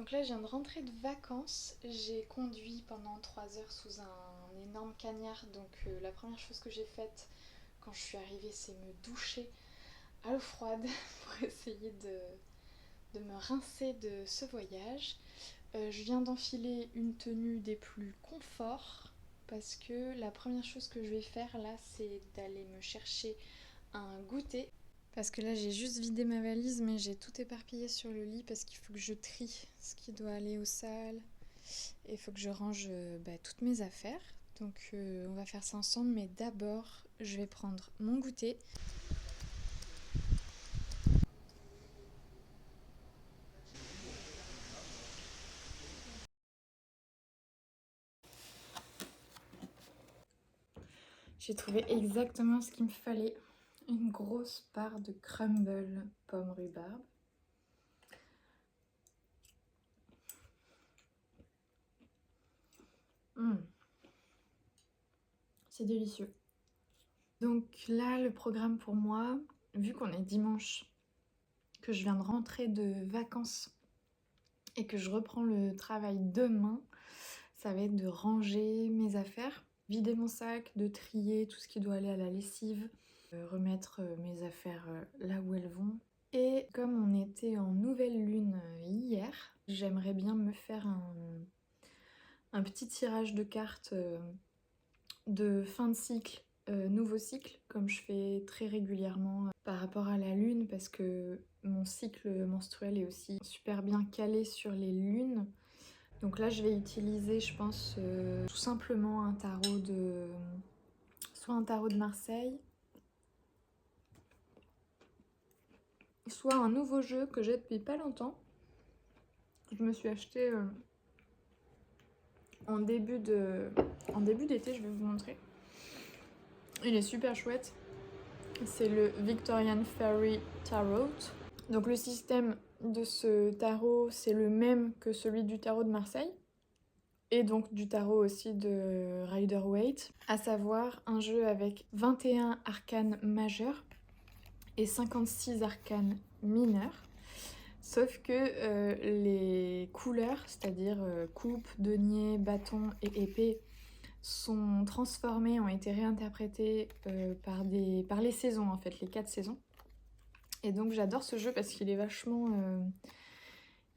Donc là, je viens de rentrer de vacances. J'ai conduit pendant 3 heures sous un énorme cagnard. Donc la première chose que j'ai faite quand je suis arrivée, c'est me doucher à l'eau froide pour essayer de me rincer de ce voyage. Je viens d'enfiler une tenue des plus conforts parce que la première chose que je vais faire là, c'est d'aller me chercher un goûter. Parce que là j'ai juste vidé ma valise mais j'ai tout éparpillé sur le lit parce qu'il faut que je trie ce qui doit aller aux salles et il faut que je range toutes mes affaires. Donc on va faire ça ensemble mais d'abord je vais prendre mon goûter. J'ai trouvé exactement ce qu'il me fallait. Une grosse part de crumble pomme rhubarbe. C'est délicieux. Donc là, le programme pour moi, vu qu'on est dimanche, que je viens de rentrer de vacances et que je reprends le travail demain, ça va être de ranger mes affaires, vider mon sac, de trier tout ce qui doit aller à la lessive, remettre mes affaires là où elles vont. Et comme on était en nouvelle lune hier, j'aimerais bien me faire un petit tirage de cartes de fin de cycle, nouveau cycle, comme je fais très régulièrement par rapport à la lune, parce que mon cycle menstruel est aussi super bien calé sur les lunes. Donc là je vais utiliser, je pense, tout simplement un tarot soit un tarot de Marseille, soit un nouveau jeu que j'ai depuis pas longtemps, que je me suis acheté en début d'été. Je vais vous montrer. Il est super chouette. C'est le Victorian Fairy Tarot. Donc le système de ce tarot, c'est le même que celui du tarot de Marseille. Et donc du tarot aussi de Rider-Waite. À savoir un jeu avec 21 arcanes majeurs et 56 arcanes mineurs. Sauf que les couleurs, c'est-à-dire coupe, denier, bâton et épée, sont transformées, ont été réinterprétées par les saisons en fait, les 4 saisons. Et donc j'adore ce jeu parce qu'il est vachement...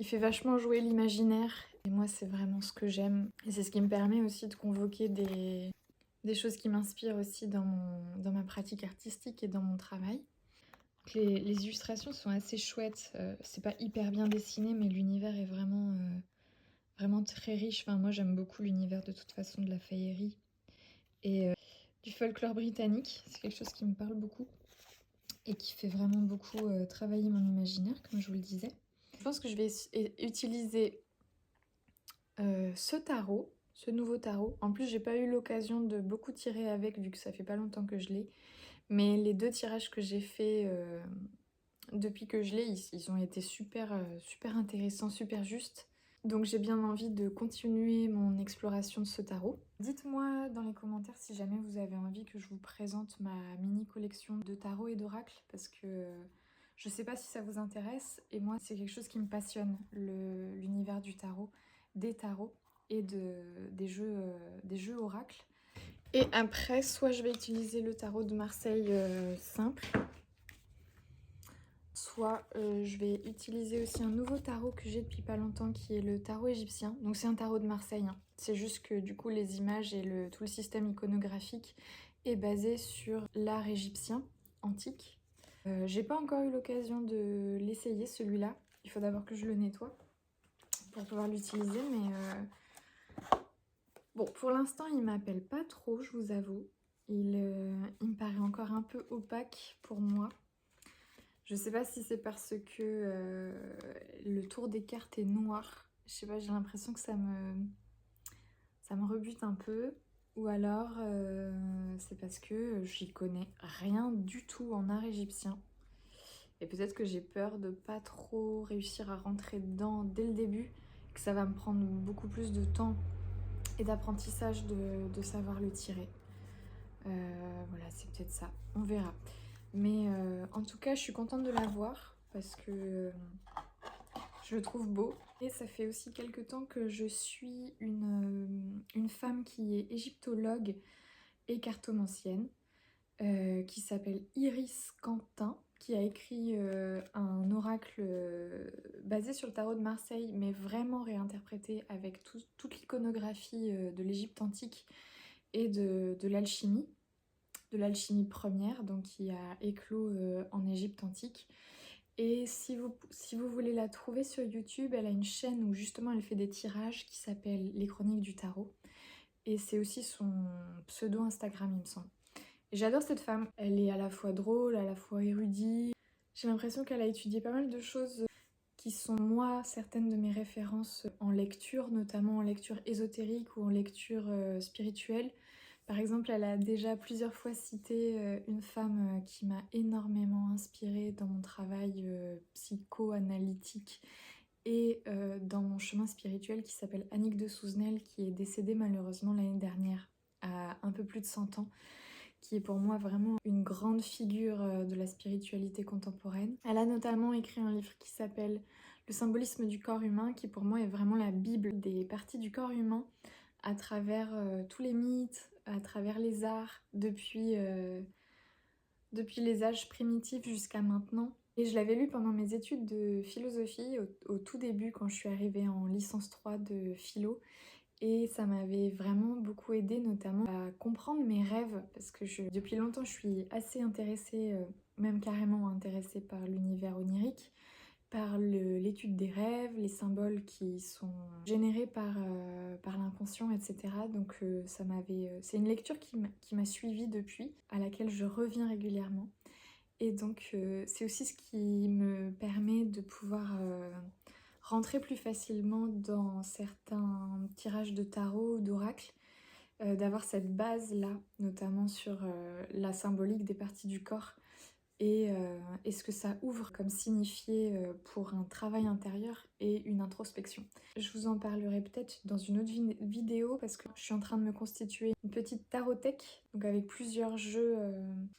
il fait vachement jouer l'imaginaire. Et moi c'est vraiment ce que j'aime. Et c'est ce qui me permet aussi de convoquer des choses qui m'inspirent aussi dans ma pratique artistique et dans mon travail. Les illustrations sont assez chouettes. C'est pas hyper bien dessiné mais l'univers est vraiment très riche. Enfin, moi j'aime beaucoup l'univers de toute façon de la féerie. Et du folklore britannique, c'est quelque chose qui me parle beaucoup. Et qui fait vraiment beaucoup travailler mon imaginaire, comme je vous le disais. Je pense que je vais utiliser ce tarot, ce nouveau tarot. En plus, j'ai pas eu l'occasion de beaucoup tirer avec, vu que ça fait pas longtemps que je l'ai. Mais les 2 tirages que j'ai fait depuis que je l'ai, ils ont été super intéressants, super justes. Donc j'ai bien envie de continuer mon exploration de ce tarot. Dites-moi dans les commentaires si jamais vous avez envie que je vous présente ma mini collection de tarot et d'oracle, parce que je sais pas si ça vous intéresse, et moi c'est quelque chose qui me passionne, l'univers du tarot, des tarots et des jeux oracles. Et après, soit je vais utiliser le tarot de Marseille simple, soit je vais utiliser aussi un nouveau tarot que j'ai depuis pas longtemps qui est le tarot égyptien. Donc c'est un tarot de Marseille, hein. C'est juste que du coup les images et tout le système iconographique est basé sur l'art égyptien antique. J'ai pas encore eu l'occasion de l'essayer celui-là. Il faut d'abord que je le nettoie pour pouvoir l'utiliser, mais bon, pour l'instant il m'appelle pas trop, je vous avoue. Il me paraît encore un peu opaque pour moi. Je sais pas si c'est parce que le tour des cartes est noir. Je sais pas, j'ai l'impression que ça me rebute un peu. Ou alors c'est parce que j'y connais rien du tout en art égyptien. Et peut-être que j'ai peur de pas trop réussir à rentrer dedans dès le début. Que ça va me prendre beaucoup plus de temps et d'apprentissage de savoir le tirer. Voilà, c'est peut-être ça. On verra. Mais en tout cas, je suis contente de l'avoir parce que Je le trouve beau. Et ça fait aussi quelques temps que je suis une femme qui est égyptologue et cartomancienne, qui s'appelle Iris Quentin, qui a écrit un oracle basé sur le tarot de Marseille, mais vraiment réinterprété avec toute l'iconographie de l'Égypte antique et de l'alchimie première, donc qui a éclos en Égypte antique. Et si vous voulez la trouver sur YouTube, elle a une chaîne où justement elle fait des tirages qui s'appelle Les Chroniques du Tarot. Et c'est aussi son pseudo Instagram, il me semble. Et j'adore cette femme. Elle est à la fois drôle, à la fois érudite. J'ai l'impression qu'elle a étudié pas mal de choses qui sont, moi, certaines de mes références en lecture, notamment en lecture ésotérique ou en lecture spirituelle. Par exemple, elle a déjà plusieurs fois cité une femme qui m'a énormément inspirée dans mon travail psychoanalytique et dans mon chemin spirituel, qui s'appelle Annick de Souzenel, qui est décédée malheureusement l'année dernière à un peu plus de 100 ans, qui est pour moi vraiment une grande figure de la spiritualité contemporaine. Elle a notamment écrit un livre qui s'appelle Le symbolisme du corps humain, qui pour moi est vraiment la bible des parties du corps humain à travers tous les mythes, à travers les arts, depuis les âges primitifs jusqu'à maintenant. Et je l'avais lu pendant mes études de philosophie, au tout début, quand je suis arrivée en licence 3 de philo. Et ça m'avait vraiment beaucoup aidée, notamment à comprendre mes rêves, parce que depuis longtemps, je suis assez intéressée, même carrément intéressée par l'univers onirique, par l'étude des rêves, les symboles qui sont générés par l'inconscient, etc. Donc c'est une lecture qui m'a suivie depuis, à laquelle je reviens régulièrement. Et donc c'est aussi ce qui me permet de pouvoir rentrer plus facilement dans certains tirages de tarot ou d'oracle, d'avoir cette base-là, notamment sur la symbolique des parties du corps et ce que ça ouvre comme signifié pour un travail intérieur et une introspection. Je vous en parlerai peut-être dans une autre vidéo, parce que je suis en train de me constituer une petite tarothèque, donc avec plusieurs jeux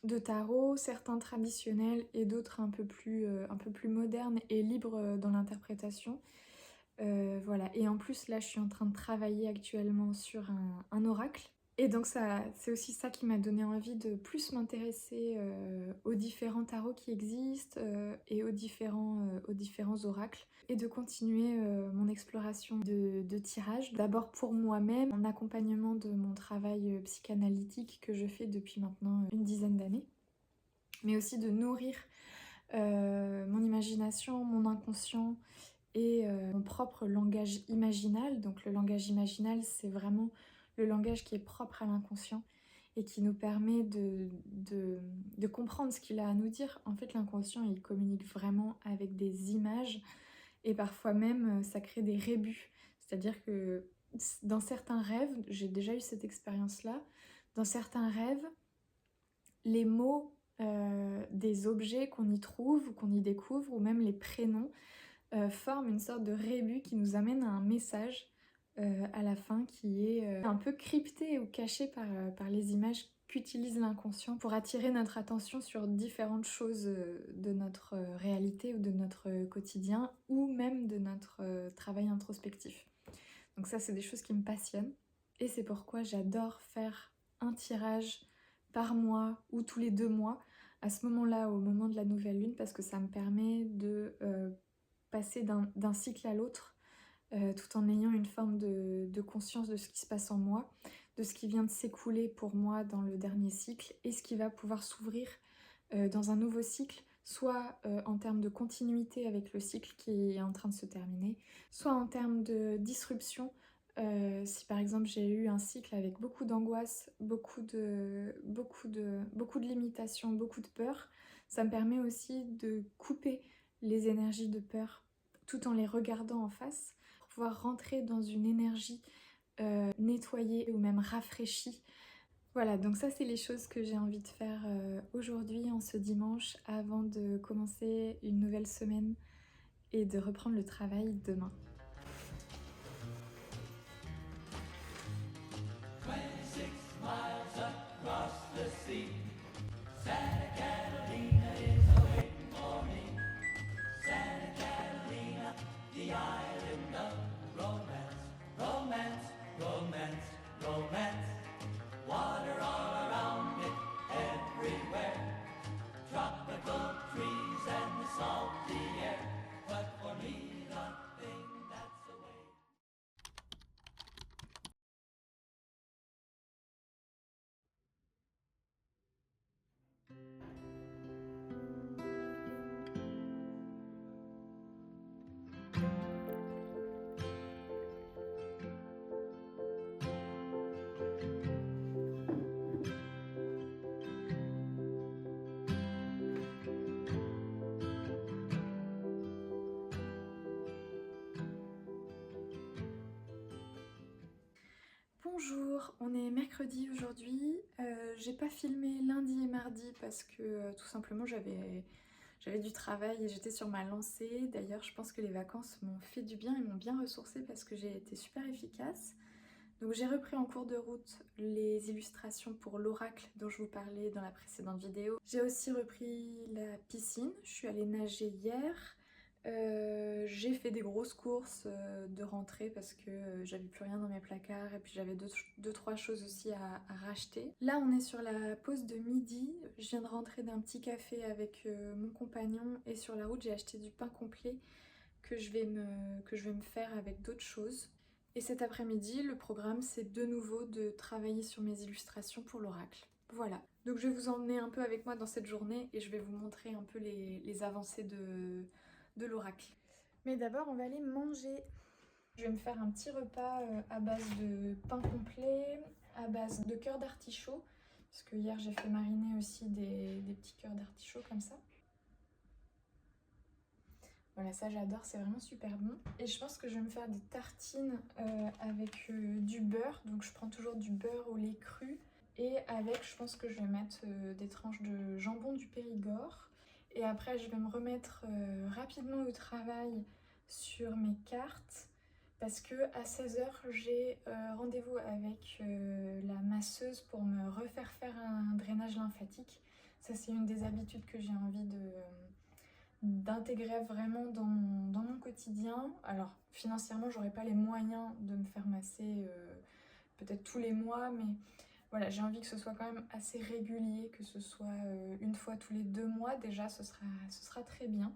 de tarot, certains traditionnels et d'autres un peu plus modernes et libres dans l'interprétation. Voilà, et en plus là je suis en train de travailler actuellement sur un oracle. Et donc c'est aussi ça qui m'a donné envie de plus m'intéresser aux différents tarots qui existent et aux différents oracles, et de continuer mon exploration de tirage. D'abord pour moi-même, en accompagnement de mon travail psychanalytique que je fais depuis maintenant une dizaine d'années, mais aussi de nourrir mon imagination, mon inconscient et mon propre langage imaginal. Donc le langage imaginal, c'est vraiment le langage qui est propre à l'inconscient et qui nous permet de comprendre ce qu'il a à nous dire. En fait, l'inconscient, il communique vraiment avec des images, et parfois même ça crée des rébus. C'est-à-dire que dans certains rêves, j'ai déjà eu cette expérience-là, dans certains rêves, les mots des objets qu'on y trouve ou qu'on y découvre, ou même les prénoms, forment une sorte de rébus qui nous amène à un message à la fin, qui est un peu crypté ou caché par les images qu'utilise l'inconscient pour attirer notre attention sur différentes choses de notre réalité ou de notre quotidien, ou même de notre travail introspectif. Donc ça, c'est des choses qui me passionnent, et c'est pourquoi j'adore faire un tirage par mois ou tous les 2 mois, à ce moment-là, au moment de la nouvelle lune, parce que ça me permet de passer d'un cycle à l'autre, tout en ayant une forme de conscience de ce qui se passe en moi, de ce qui vient de s'écouler pour moi dans le dernier cycle, et ce qui va pouvoir s'ouvrir dans un nouveau cycle, soit en termes de continuité avec le cycle qui est en train de se terminer, soit en termes de disruption. Si par exemple j'ai eu un cycle avec beaucoup d'angoisse, beaucoup de limitations, beaucoup de peur, ça me permet aussi de couper les énergies de peur tout en les regardant en face, pour pouvoir rentrer dans une énergie nettoyée ou même rafraîchie. Voilà, donc ça c'est les choses que j'ai envie de faire aujourd'hui, en ce dimanche, avant de commencer une nouvelle semaine et de reprendre le travail demain. Bonjour, on est mercredi aujourd'hui. J'ai pas filmé lundi et mardi parce que tout simplement j'avais du travail et j'étais sur ma lancée. D'ailleurs, je pense que les vacances m'ont fait du bien et m'ont bien ressourcée parce que j'ai été super efficace. Donc j'ai repris en cours de route les illustrations pour l'oracle dont je vous parlais dans la précédente vidéo. J'ai aussi repris la piscine, je suis allée nager hier. J'ai fait des grosses courses de rentrée parce que j'avais plus rien dans mes placards et puis j'avais deux, trois choses aussi à racheter. Là on est sur la pause de midi, je viens de rentrer d'un petit café avec mon compagnon et sur la route j'ai acheté du pain complet que je vais me faire avec d'autres choses. Et cet après-midi, le programme c'est de nouveau de travailler sur mes illustrations pour l'oracle. Voilà, donc je vais vous emmener un peu avec moi dans cette journée et je vais vous montrer un peu les avancées de l'oracle. Mais d'abord on va aller manger. Je vais me faire un petit repas à base de pain complet, à base de cœur d'artichaut, parce que hier j'ai fait mariner aussi des petits cœurs d'artichaut comme ça. Voilà, ça j'adore, c'est vraiment super bon. Et je pense que je vais me faire des tartines avec du beurre. Donc je prends toujours du beurre au lait cru. Et avec, je pense que je vais mettre des tranches de jambon du Périgord. Et après, je vais me remettre rapidement au travail sur mes cartes. Parce que à 16h, j'ai rendez-vous avec la masseuse pour me refaire faire un drainage lymphatique. Ça, c'est une des habitudes que j'ai envie d'intégrer vraiment dans mon quotidien. Alors financièrement j'aurais pas les moyens de me faire masser peut-être tous les mois, mais voilà, j'ai envie que ce soit quand même assez régulier, que ce soit une fois tous les 2 mois déjà, ce sera très bien.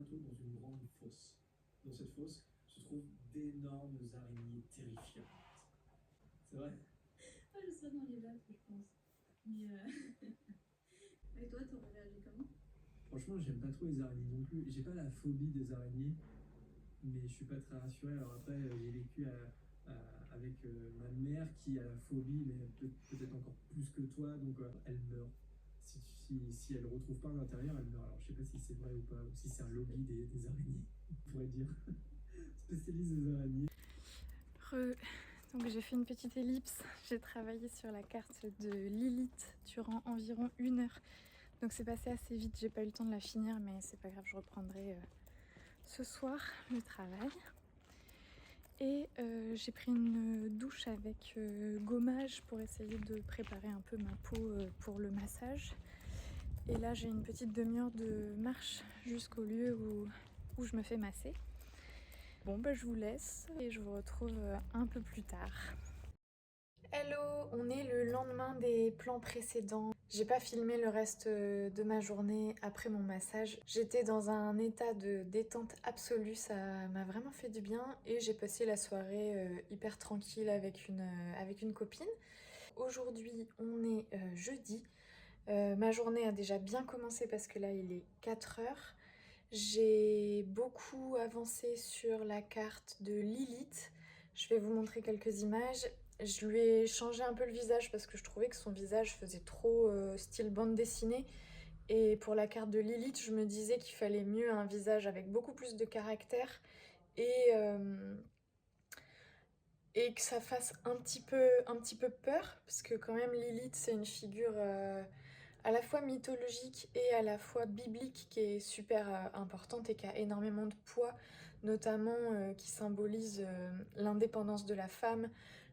Dans une grande fosse. Dans cette fosse se trouvent d'énormes araignées terrifiantes. C'est vrai? Ah, je serais dans les blagues, je pense. Mais et toi, t'aurais réagi comment? Franchement, j'aime pas trop les araignées non plus. J'ai pas la phobie des araignées, mais je suis pas très rassuré. Alors après, j'ai vécu avec ma mère qui a la phobie, mais peut-être encore plus que toi, donc elle meurt. Si elle ne retrouve pas à l'intérieur, elle meurt. Alors je sais pas si c'est vrai ou pas, ou si c'est un lobby des araignées, on pourrait dire. Spécialiste des araignées. Donc j'ai fait une petite ellipse, j'ai travaillé sur la carte de Lilith durant environ 1 heure. Donc c'est passé assez vite, j'ai pas eu le temps de la finir, mais c'est pas grave, je reprendrai ce soir le travail. Et j'ai pris une douche avec gommage pour essayer de préparer un peu ma peau pour le massage. Et là j'ai une petite demi-heure de marche jusqu'au lieu où je me fais masser. Bon bah je vous laisse et je vous retrouve un peu plus tard. Hello, on est le lendemain des plans précédents. J'ai pas filmé le reste de ma journée après mon massage. J'étais dans un état de détente absolue, ça m'a vraiment fait du bien et j'ai passé la soirée hyper tranquille avec une copine. Aujourd'hui, on est jeudi. Ma journée a déjà bien commencé parce que là, il est 4h. J'ai beaucoup avancé sur la carte de Lilith. Je vais vous montrer quelques images. Je lui ai changé un peu le visage parce que je trouvais que son visage faisait trop style bande dessinée. Et pour la carte de Lilith, je me disais qu'il fallait mieux un visage avec beaucoup plus de caractère et que ça fasse un petit peu peur. Parce que quand même Lilith, c'est une figure à la fois mythologique et à la fois biblique qui est super importante et qui a énormément de poids, notamment qui symbolise l'indépendance de la femme,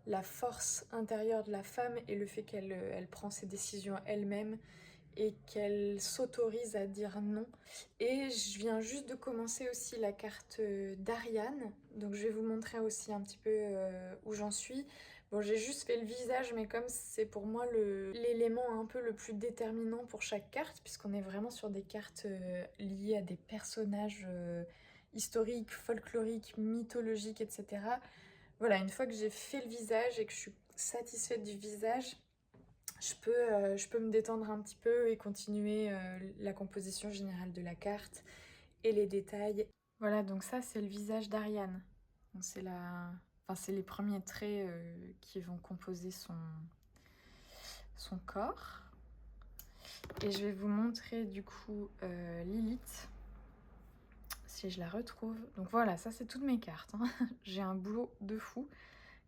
la force intérieure de la femme et le fait qu'elle prend ses décisions elle-même et qu'elle s'autorise à dire non. Et je viens juste de commencer aussi la carte d'Ariane, donc je vais vous montrer aussi un petit peu où j'en suis. Bon, j'ai juste fait le visage, mais comme c'est pour moi l'élément un peu le plus déterminant pour chaque carte, puisqu'on est vraiment sur des cartes liées à des personnages historiques, folkloriques, mythologiques, etc. Voilà, une fois que j'ai fait le visage et que je suis satisfaite du visage, je peux me détendre un petit peu et continuer la composition générale de la carte et les détails. Voilà, donc ça c'est le visage d'Ariane. Donc c'est c'est les premiers traits qui vont composer son corps. Et je vais vous montrer du coup Lilith, si je la retrouve. Donc voilà, ça c'est toutes mes cartes, hein. J'ai un boulot de fou.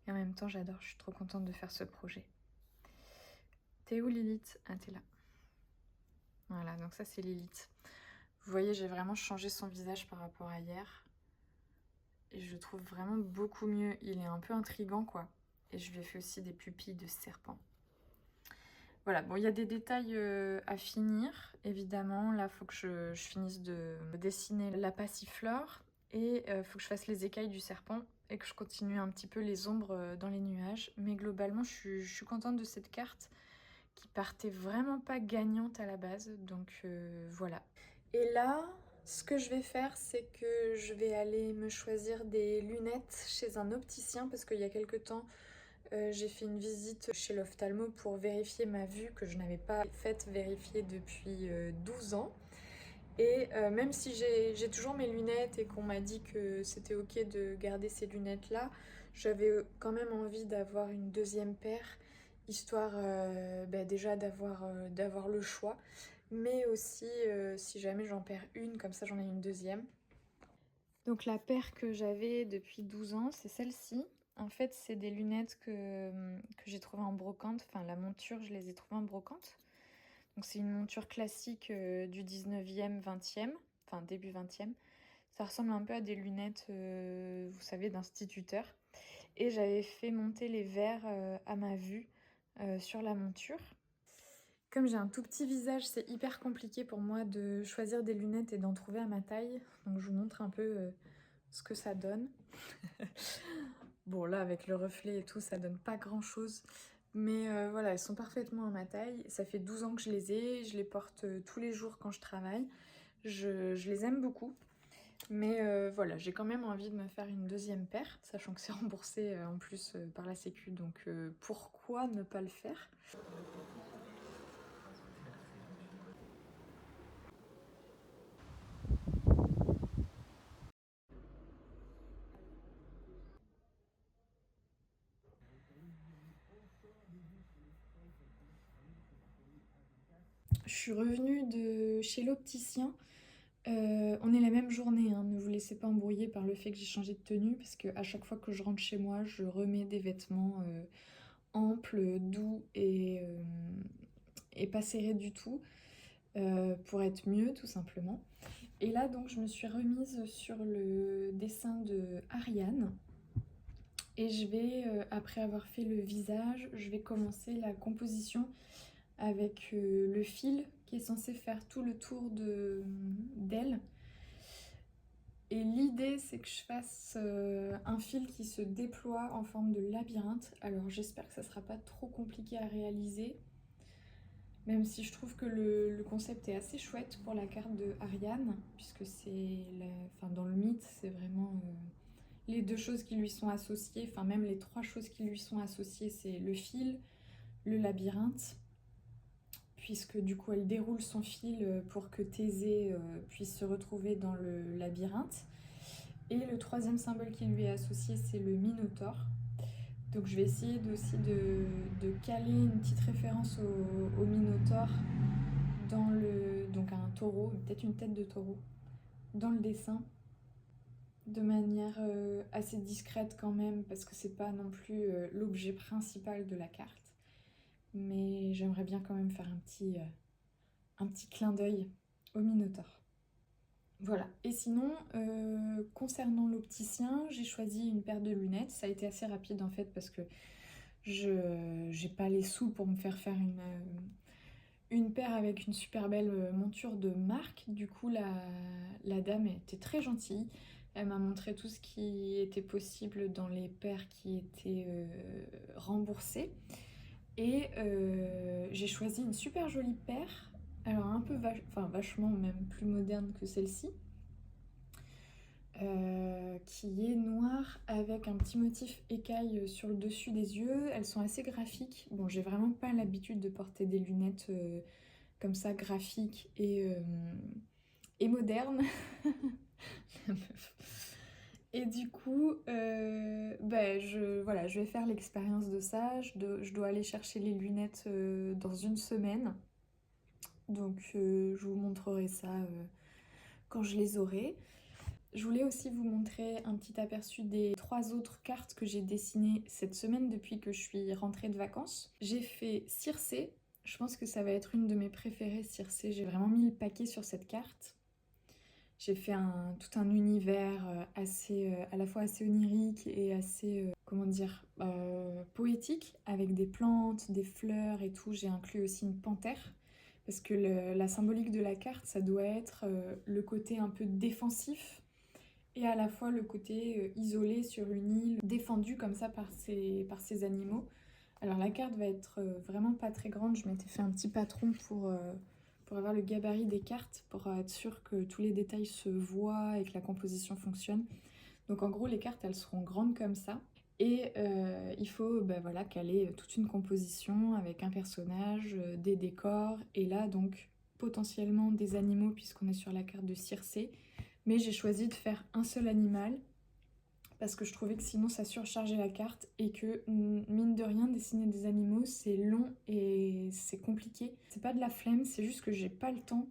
Et en même temps j'adore, je suis trop contente de faire ce projet. T'es où Lilith? Ah, t'es là. Voilà, donc ça c'est Lilith. Vous voyez, j'ai vraiment changé son visage par rapport à hier. Et je le trouve vraiment beaucoup mieux. Il est un peu intriguant, quoi. Et je lui ai fait aussi des pupilles de serpent. Voilà, bon, il y a des détails à finir, évidemment. Là, il faut que je finisse de dessiner la passiflore. Et il faut que je fasse les écailles du serpent. Et que je continue un petit peu les ombres dans les nuages. Mais globalement, je suis contente de cette carte qui partait vraiment pas gagnante à la base. Donc voilà. Et là, ce que je vais faire, c'est que je vais aller me choisir des lunettes chez un opticien parce qu'il y a quelques temps, j'ai fait une visite chez l'ophtalmo pour vérifier ma vue que je n'avais pas faite vérifier depuis 12 ans. Et même si j'ai toujours mes lunettes et qu'on m'a dit que c'était ok de garder ces lunettes-là, j'avais quand même envie d'avoir une deuxième paire, histoire déjà d'avoir le choix, mais aussi si jamais j'en perds une, comme ça j'en ai une deuxième. Donc la paire que j'avais depuis 12 ans, c'est celle-ci. En fait, c'est des lunettes que j'ai trouvées en brocante, enfin la monture, je les ai trouvées en brocante. Donc c'est une monture classique du 19e, 20e, enfin début 20e. Ça ressemble un peu à des lunettes, vous savez, d'instituteur. Et j'avais fait monter les verres à ma vue sur la monture. Comme j'ai un tout petit visage, c'est hyper compliqué pour moi de choisir des lunettes et d'en trouver à ma taille. Donc je vous montre un peu ce que ça donne. Bon là, avec le reflet et tout, ça donne pas grand chose. Mais voilà, elles sont parfaitement à ma taille. Ça fait 12 ans que je les ai. Je les porte tous les jours quand je travaille. Je les aime beaucoup. Mais voilà, j'ai quand même envie de me faire une deuxième paire, sachant que c'est remboursé en plus par la Sécu. Donc pourquoi ne pas le faire? Je suis revenue de chez l'opticien. On est la même journée, hein. Ne vous laissez pas embrouiller par le fait que j'ai changé de tenue, parce qu'à chaque fois que je rentre chez moi, je remets des vêtements amples, doux et pas serrés du tout, pour être mieux tout simplement. Et là donc je me suis remise sur le dessin de Ariane. Et je vais, après avoir fait le visage, je vais commencer la composition avec le fil qui est censé faire tout le tour d'elle. Et l'idée c'est que je fasse un fil qui se déploie en forme de labyrinthe. Alors j'espère que ça sera pas trop compliqué à réaliser. Même si je trouve que le concept est assez chouette pour la carte de Ariane, puisque dans le mythe, c'est vraiment les deux choses qui lui sont associées, enfin même les trois choses qui lui sont associées, c'est le fil, le labyrinthe, puisque du coup elle déroule son fil pour que Thésée puisse se retrouver dans le labyrinthe. Et le troisième symbole qui lui est associé, c'est le Minotaure. Donc je vais essayer aussi de caler une petite référence au Minotaure donc un taureau, peut-être une tête de taureau, dans le dessin, de manière assez discrète quand même, parce que c'est pas non plus l'objet principal de la carte. Mais j'aimerais bien quand même faire un petit clin d'œil au Minotaure. Voilà, et sinon, concernant l'opticien, j'ai choisi une paire de lunettes. Ça a été assez rapide en fait parce que j'ai pas les sous pour me faire une paire avec une super belle monture de marque. Du coup, la dame était très gentille. Elle m'a montré tout ce qui était possible dans les paires qui étaient remboursées. Et j'ai choisi une super jolie paire, alors un peu vachement même plus moderne que celle-ci, qui est noire avec un petit motif écaille sur le dessus des yeux. Elles sont assez graphiques. Bon, j'ai vraiment pas l'habitude de porter des lunettes comme ça, graphiques et modernes. Et du coup, voilà, je vais faire l'expérience de ça. Je dois aller chercher les lunettes dans une semaine. Donc je vous montrerai ça quand je les aurai. Je voulais aussi vous montrer un petit aperçu des 3 autres cartes que j'ai dessinées cette semaine depuis que je suis rentrée de vacances. J'ai fait Circé. Je pense que ça va être une de mes préférées, Circé. J'ai vraiment mis le paquet sur cette carte. J'ai fait tout un univers à la fois assez onirique et assez, poétique, avec des plantes, des fleurs et tout. J'ai inclus aussi une panthère, parce que la symbolique de la carte, ça doit être le côté un peu défensif, et à la fois le côté isolé sur une île, défendu comme ça par ces animaux. Alors la carte va être vraiment pas très grande, je m'étais fait un petit patron pour avoir le gabarit des cartes, pour être sûr que tous les détails se voient et que la composition fonctionne. Donc en gros les cartes elles seront grandes comme ça. Et il faut voilà, caler toute une composition avec un personnage, des décors, et là donc potentiellement des animaux puisqu'on est sur la carte de Circé. Mais j'ai choisi de faire un seul animal parce que je trouvais que sinon ça surchargeait la carte et que mine de rien dessiner des animaux c'est long et c'est compliqué. C'est pas de la flemme, c'est juste que j'ai pas le temps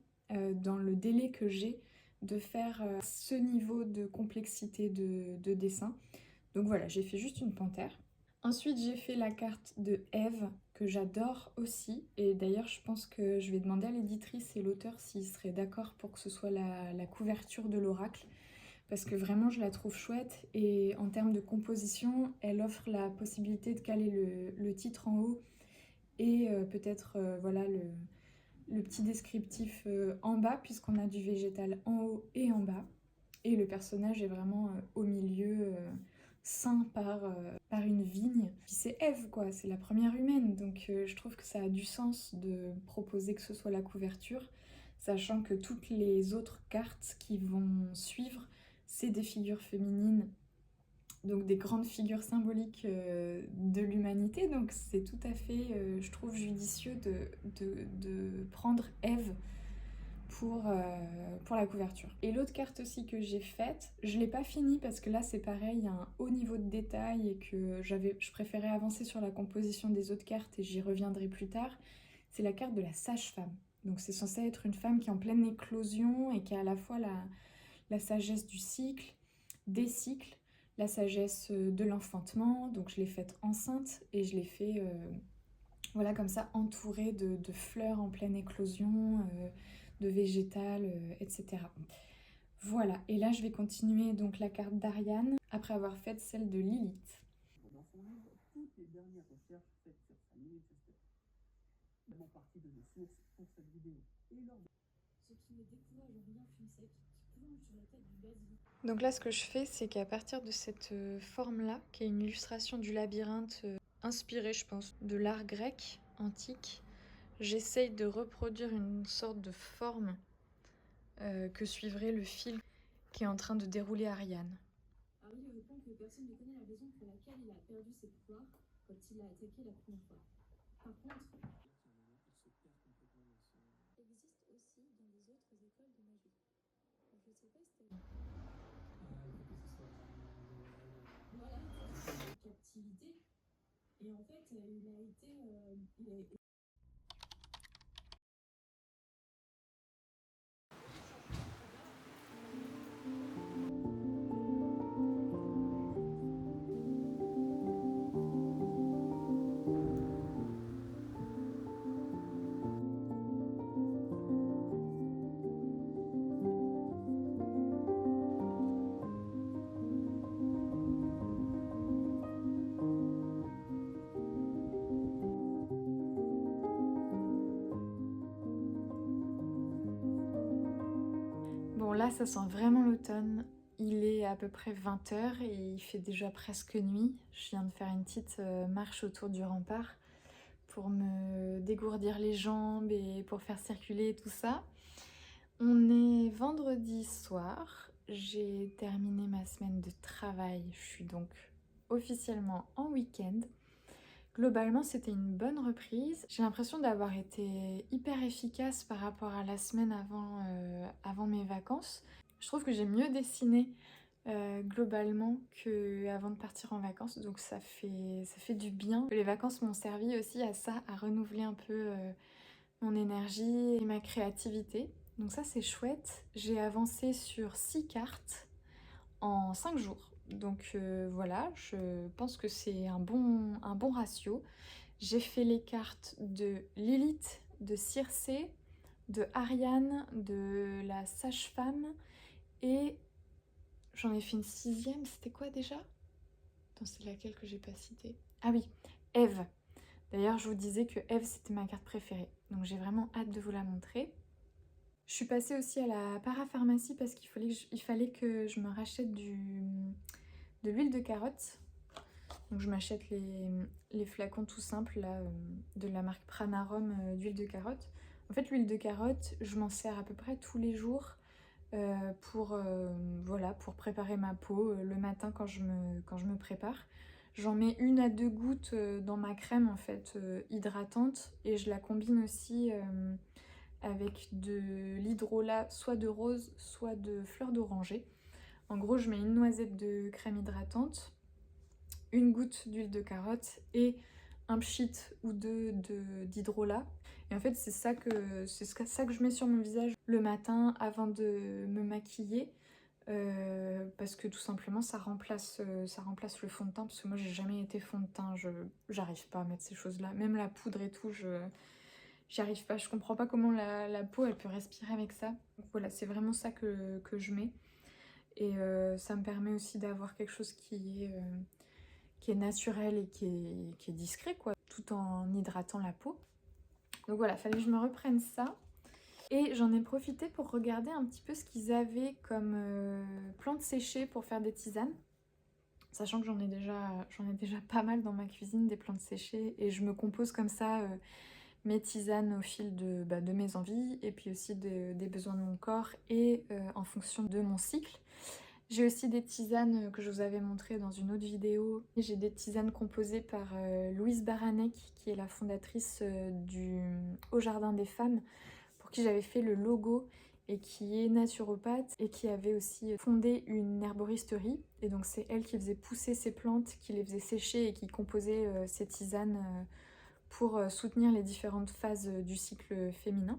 dans le délai que j'ai de faire ce niveau de complexité de dessin. Donc voilà, j'ai fait juste une panthère. Ensuite j'ai fait la carte de Eve que j'adore aussi, et d'ailleurs je pense que je vais demander à l'éditrice et l'auteur s'ils seraient d'accord pour que ce soit la couverture de l'oracle, parce que vraiment je la trouve chouette, et en termes de composition elle offre la possibilité de caler le titre en haut et peut-être voilà le petit descriptif en bas, puisqu'on a du végétal en haut et en bas, et le personnage est vraiment au milieu, ceint par une vigne. Puis c'est Ève quoi, c'est la première humaine, donc je trouve que ça a du sens de proposer que ce soit la couverture, sachant que toutes les autres cartes qui vont suivre, c'est des figures féminines, donc des grandes figures symboliques de l'humanité, donc c'est tout à fait, je trouve, judicieux de prendre Ève pour la couverture. Et l'autre carte aussi que j'ai faite, je l'ai pas finie parce que là c'est pareil, il y a un haut niveau de détail et que je préférais avancer sur la composition des autres cartes et j'y reviendrai plus tard. C'est la carte de la sage-femme. Donc c'est censé être une femme qui est en pleine éclosion et qui a à la fois la sagesse du cycle, des cycles, la sagesse de l'enfantement. Donc je l'ai faite enceinte et je l'ai fait voilà, comme ça, entourée de fleurs en pleine éclosion, de végétal, etc. Voilà, et là je vais continuer donc la carte d'Ariane après avoir fait celle de Lilith. Dans son livre, toutes les dernières recherches faites sur sa Manchester font partie de nos sources pour cette vidéo. Et lors de... Ce qui me décourage rien fume sec, qui plonge sur la tête du basilic. Donc là ce que je fais, c'est qu'à partir de cette forme-là, qui est une illustration du labyrinthe inspirée, je pense, de l'art grec antique, j'essaye de reproduire une sorte de forme que suivrait le fil qui est en train de dérouler Ariane. Harry répond que personne ne connaît la raison pour laquelle il a perdu ses pouvoirs quand il a attaqué la première fois. Par contre, existe aussi dans les autres écoles de magie. Donc, je sais pas si t'as... Voilà, captivité. Et en fait, il a été... Bon là ça sent vraiment l'automne, Il est à peu près 20h et il fait déjà presque nuit. Je viens de faire une petite marche autour du rempart pour me dégourdir les jambes et pour faire circuler tout ça. On est vendredi soir. J'ai terminé ma semaine de travail. Je suis donc officiellement en week-end. Globalement, c'était une bonne reprise. J'ai l'impression d'avoir été hyper efficace par rapport à la semaine avant mes vacances. Je trouve que j'ai mieux dessiné globalement qu'avant de partir en vacances, donc ça fait du bien. Les vacances m'ont servi aussi à ça, à renouveler un peu mon énergie et ma créativité. Donc ça c'est chouette. J'ai avancé sur 6 cartes en 5 jours. Donc voilà, je pense que c'est un bon ratio. J'ai fait les cartes de Lilith, de Circé, de Ariane, de la sage-femme et j'en ai fait une 6e. C'était quoi déjà? Attends, c'est laquelle que j'ai pas citée? Ah oui, Ève. D'ailleurs, je vous disais que Ève, c'était ma carte préférée. Donc j'ai vraiment hâte de vous la montrer. Je suis passée aussi à la parapharmacie parce qu'il fallait que je me rachète de l'huile de carotte. Donc je m'achète les flacons tout simples là, de la marque Pranarum d'huile de carotte. En fait, l'huile de carotte, je m'en sers à peu près tous les jours pour préparer ma peau le matin quand je me prépare. J'en mets 1 à 2 gouttes dans ma crème en fait hydratante et je la combine aussi avec de l'hydrolat, soit de rose, soit de fleur d'oranger. En gros, je mets une noisette de crème hydratante, 1 goutte d'huile de carotte et un pchit ou 2 d'hydrolat. Et en fait, c'est ça que je mets sur mon visage le matin avant de me maquiller. Parce que tout simplement ça remplace le fond de teint, parce que moi j'ai jamais été fond de teint, j'arrive pas à mettre ces choses là, même la poudre et tout, j'y arrive pas, je comprends pas comment la peau elle peut respirer avec ça. Donc voilà, c'est vraiment ça que je mets et ça me permet aussi d'avoir quelque chose qui est naturel et qui est discret quoi, tout en hydratant la peau. Donc voilà, fallait que je me reprenne ça. Et j'en ai profité pour regarder un petit peu ce qu'ils avaient comme plantes séchées pour faire des tisanes. Sachant que j'en ai déjà pas mal dans ma cuisine, des plantes séchées. Et je me compose comme ça mes tisanes au fil de mes envies et puis aussi des besoins de mon corps et en fonction de mon cycle. J'ai aussi des tisanes que je vous avais montrées dans une autre vidéo. J'ai des tisanes composées par Louise Baranek, qui est la fondatrice du Au Jardin des Femmes, pour qui j'avais fait le logo et qui est naturopathe et qui avait aussi fondé une herboristerie. Et donc c'est elle qui faisait pousser ces plantes, qui les faisait sécher et qui composait ces tisanes pour soutenir les différentes phases du cycle féminin.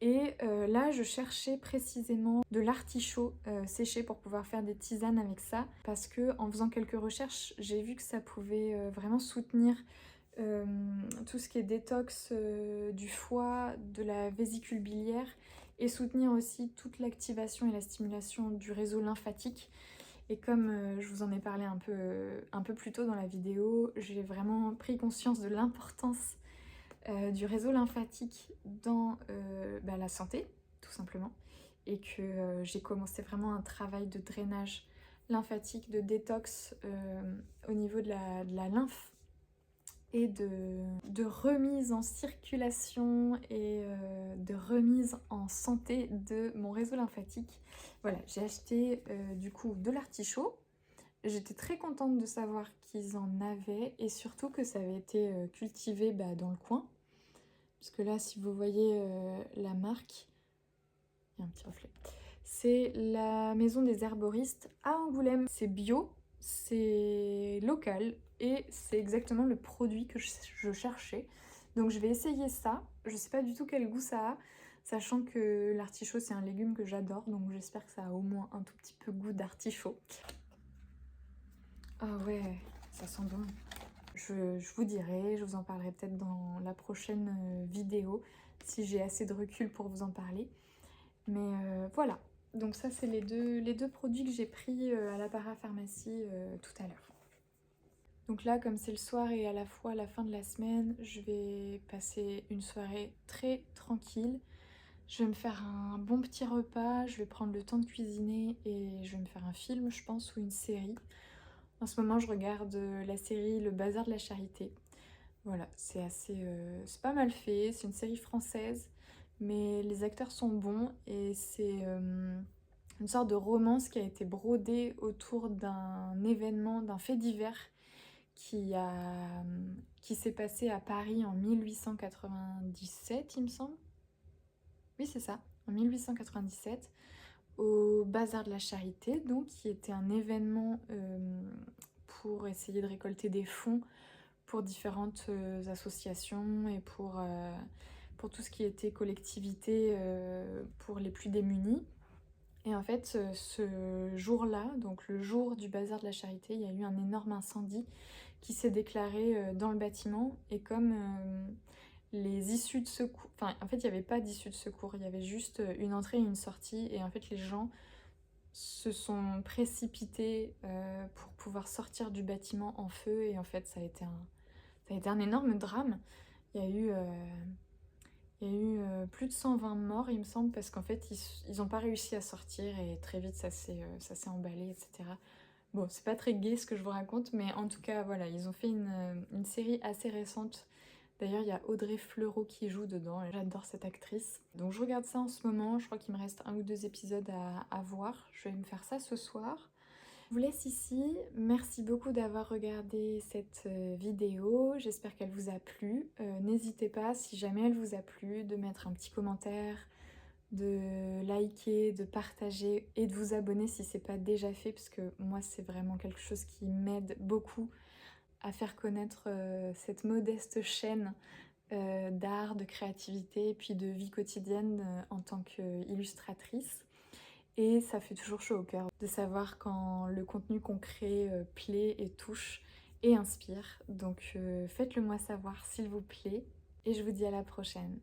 Et là, je cherchais précisément de l'artichaut séché pour pouvoir faire des tisanes avec ça. Parce que en faisant quelques recherches, j'ai vu que ça pouvait vraiment soutenir tout ce qui est détox du foie, de la vésicule biliaire et soutenir aussi toute l'activation et la stimulation du réseau lymphatique. Et comme je vous en ai parlé un peu plus tôt dans la vidéo, j'ai vraiment pris conscience de l'importance du réseau lymphatique dans la santé, tout simplement. Et que j'ai commencé vraiment un travail de drainage lymphatique, de détox au niveau de la lymphe et de remise en circulation et de remise en santé de mon réseau lymphatique. Voilà, j'ai acheté du coup de l'artichaut. J'étais très contente de savoir qu'ils en avaient et surtout que ça avait été cultivé dans le coin. Parce que là, si vous voyez la marque, il y a un petit reflet. C'est la maison des herboristes à Angoulême. C'est bio, c'est local et c'est exactement le produit que je cherchais. Donc je vais essayer ça. Je sais pas du tout quel goût ça a, sachant que l'artichaut c'est un légume que j'adore, donc j'espère que ça a au moins un tout petit peu goût d'artichaut. Ah ouais, ça sent bon. Je vous dirai, je vous en parlerai peut-être dans la prochaine vidéo, si j'ai assez de recul pour vous en parler. Mais voilà, donc ça c'est les deux produits que j'ai pris à la parapharmacie tout à l'heure. Donc là, comme c'est le soir et à la fois la fin de la semaine, je vais passer une soirée très tranquille. Je vais me faire un bon petit repas, je vais prendre le temps de cuisiner et je vais me faire un film, je pense, ou une série. En ce moment, je regarde la série Le Bazar de la Charité. Voilà, c'est pas mal fait, c'est une série française, mais les acteurs sont bons et c'est une sorte de romance qui a été brodée autour d'un événement, d'un fait divers qui s'est passé à Paris en 1897, il me semble. Oui, c'est ça, en 1897, au Bazar de la Charité, donc qui était un événement pour essayer de récolter des fonds pour différentes associations et pour tout ce qui était collectivité pour les plus démunis. Et en fait, ce jour-là, donc le jour du Bazar de la Charité, il y a eu un énorme incendie qui s'est déclaré dans le bâtiment. Et comme les issues de secours... Enfin, en fait, il n'y avait pas d'issue de secours, il y avait juste une entrée et une sortie. Et en fait, les gens se sont précipités pour pouvoir sortir du bâtiment en feu. Et en fait, ça a été un énorme drame. Il y a eu... plus de 120 morts, il me semble, parce qu'en fait, ils n'ont pas réussi à sortir et très vite, ça s'est emballé, etc. Bon, c'est pas très gai ce que je vous raconte, mais en tout cas, voilà, ils ont fait une série assez récente. D'ailleurs, il y a Audrey Fleurot qui joue dedans, et j'adore cette actrice. Donc je regarde ça en ce moment, je crois qu'il me reste 1 ou 2 épisodes à voir. Je vais me faire ça ce soir. Je vous laisse ici, merci beaucoup d'avoir regardé cette vidéo, j'espère qu'elle vous a plu. N'hésitez pas, si jamais elle vous a plu, de mettre un petit commentaire, de liker, de partager et de vous abonner si c'est pas déjà fait, parce que moi c'est vraiment quelque chose qui m'aide beaucoup à faire connaître cette modeste chaîne d'art, de créativité et puis de vie quotidienne en tant qu'illustratrice. Et ça fait toujours chaud au cœur de savoir quand le contenu qu'on crée plaît et touche et inspire. Donc faites-le moi savoir s'il vous plaît. Et je vous dis à la prochaine.